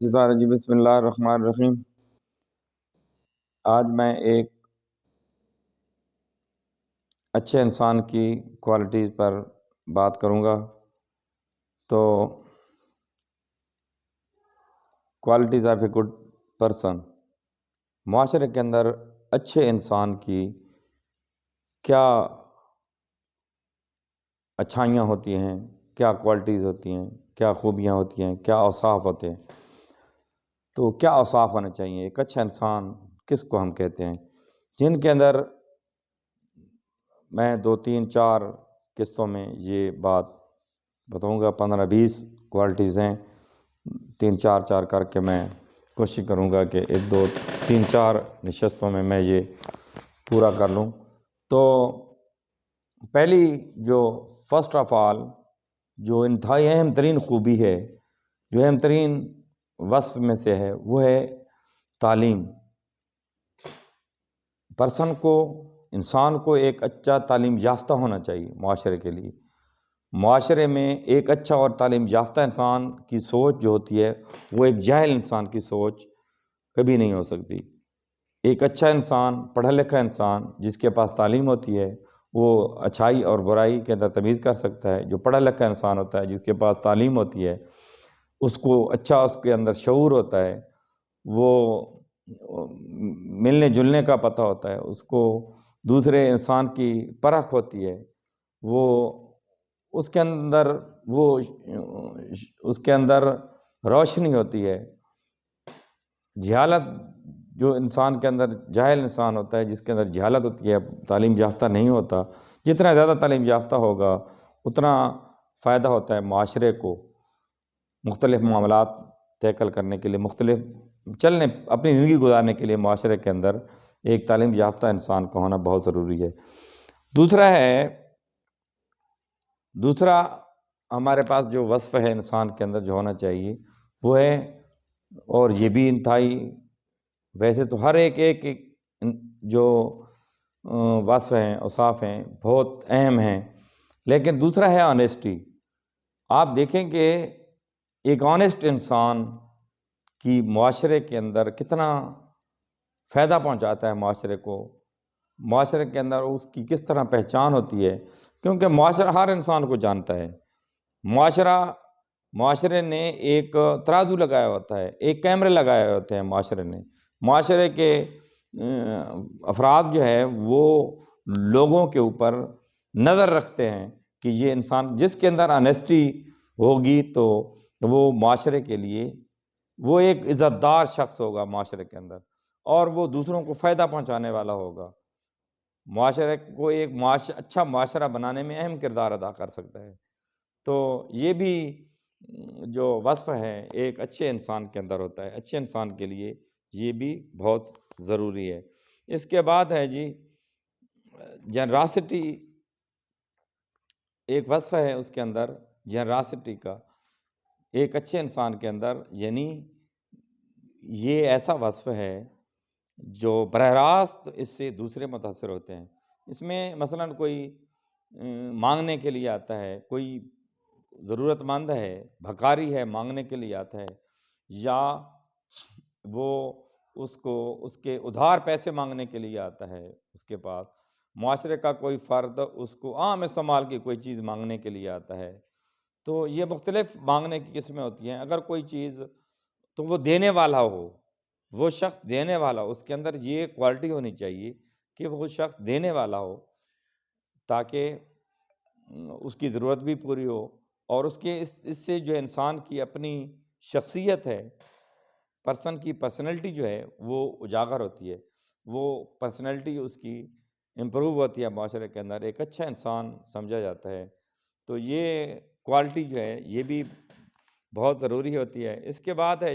जी बसमिल्लाहिर्रहमानिर्रहीम। आज मैं एक अच्छे इंसान की क्वालिटीज़ पर बात करूँगा। तो qualities of a good person, माशरे के अंदर अच्छे इंसान की क्या अच्छाइयाँ होती हैं, क्या क्वालिटीज़ होती हैं, क्या खूबियाँ होती हैं, क्या औसाफ होते हैं। तो क्या औसाफ होने चाहिए, एक अच्छा इंसान किसको हम कहते हैं, जिनके अंदर मैं 2, 3, 4 किस्तों में ये बात बताऊंगा। 15-20 क्वालिटीज़ हैं, 3-4 करके मैं कोशिश करूंगा कि 1, 2, 3, 4 नशस्तों में मैं ये पूरा कर लूं। तो पहली जो फर्स्ट ऑफ ऑल जो इंतहाई अहम तरीन खूबी है, जो अहम तरीन वस्फ में से है, वो है तालीम। पर्सन को, इंसान को एक अच्छा तालीम याफ्ता होना चाहिए माशरे के लिए। माशरे में एक अच्छा और तालीम याफ्ता इंसान की सोच जो होती है, वो एक जाहिल इंसान की सोच कभी नहीं हो सकती। एक अच्छा इंसान, पढ़ा लिखा इंसान जिसके पास तालीम होती है, वो अच्छाई और बुराई के अंदर तमीज़ कर सकता है। जो पढ़ा लिखा इंसान होता है, जिसके पास तालीम होती है, उसको अच्छा, उसके अंदर शऊर होता है, वो मिलने जुलने का पता होता है, उसको दूसरे इंसान की परख होती है, वो उसके अंदर वो उसके अंदर रोशनी होती है। जहालत, जो इंसान के अंदर जाहिल इंसान होता है, जिसके अंदर जहालत होती है, तालीम याफ्ता नहीं होता, जितना ज़्यादा तालीम याफ्ता होगा उतना फ़ायदा होता है माशरे को मुख्तलिफ़ मामलात टैकल करने के लिए, मुख्तलिफ़ चलने, अपनी ज़िंदगी गुजारने के लिए माशरे के अंदर एक तालीम याफ्ता इंसान का होना बहुत ज़रूरी है। दूसरा हमारे पास जो वस्फ़ है इंसान के अंदर जो होना चाहिए वो है, और ये भी इंतहाई, वैसे तो हर एक जो वस्फ़ हैं, औसाफ़ हैं, बहुत अहम हैं, लेकिन दूसरा है ऑनेस्टी। आप देखें कि एक ऑनेस्ट इंसान की माशरे के अंदर कितना फ़ायदा पहुंचाता है माशरे को, माशरे के अंदर उसकी किस तरह पहचान होती है, क्योंकि माशरा हर इंसान को जानता है। माशरे ने एक तराजू लगाया होता है, एक कैमरे लगाए होते हैं माशरे ने। माशरे के अफराद जो है वो लोगों के ऊपर नज़र रखते हैं कि ये इंसान, जिसके अंदर ऑनेस्टी होगी तो वो माशरे के लिए वो एक इज़्ज़तदार शख्स होगा माशरे के अंदर, और वो दूसरों को फ़ायदा पहुंचाने वाला होगा। माशरे को एक अच्छा माशरा बनाने में अहम किरदार अदा कर सकता है। तो ये भी जो वस्फ़ है एक अच्छे इंसान के अंदर होता है, अच्छे इंसान के लिए ये भी बहुत ज़रूरी है। इसके बाद है जी जनरासिटी, एक वस्फ़ है उसके अंदर जनरासिटी का एक अच्छे इंसान के अंदर, यानी ये ऐसा वस्फ़ है जो बरह रास्त इससे दूसरे मुतासिर होते हैं। इसमें मसलन कोई मांगने के लिए आता है, कोई ज़रूरतमंद है, भिखारी है, मांगने के लिए आता है, या वो उसको उसके उधार पैसे मांगने के लिए आता है, उसके पास माशरे का कोई फ़र्द उसको आम इस्तेमाल की कोई चीज़ मांगने के लिए आता है। तो ये मुख्तलिफ़ मांगने की किस्में होती हैं। अगर कोई चीज़, तो वो देने वाला हो, वो शख्स देने वाला हो, उसके अंदर ये क्वालिटी होनी चाहिए कि वो शख्स देने वाला हो, ताकि उसकी ज़रूरत भी पूरी हो, और उसके इससे जो इंसान की अपनी शख्सियत है, पर्सन की पर्सनैलिटी जो है वो उजागर होती है, वो पर्सनैलिटी उसकी इम्प्रूव होती है, माशरे के अंदर एक अच्छा इंसान समझा जाता है। तो ये क्वालिटी जो है ये भी बहुत ज़रूरी होती है। इसके बाद है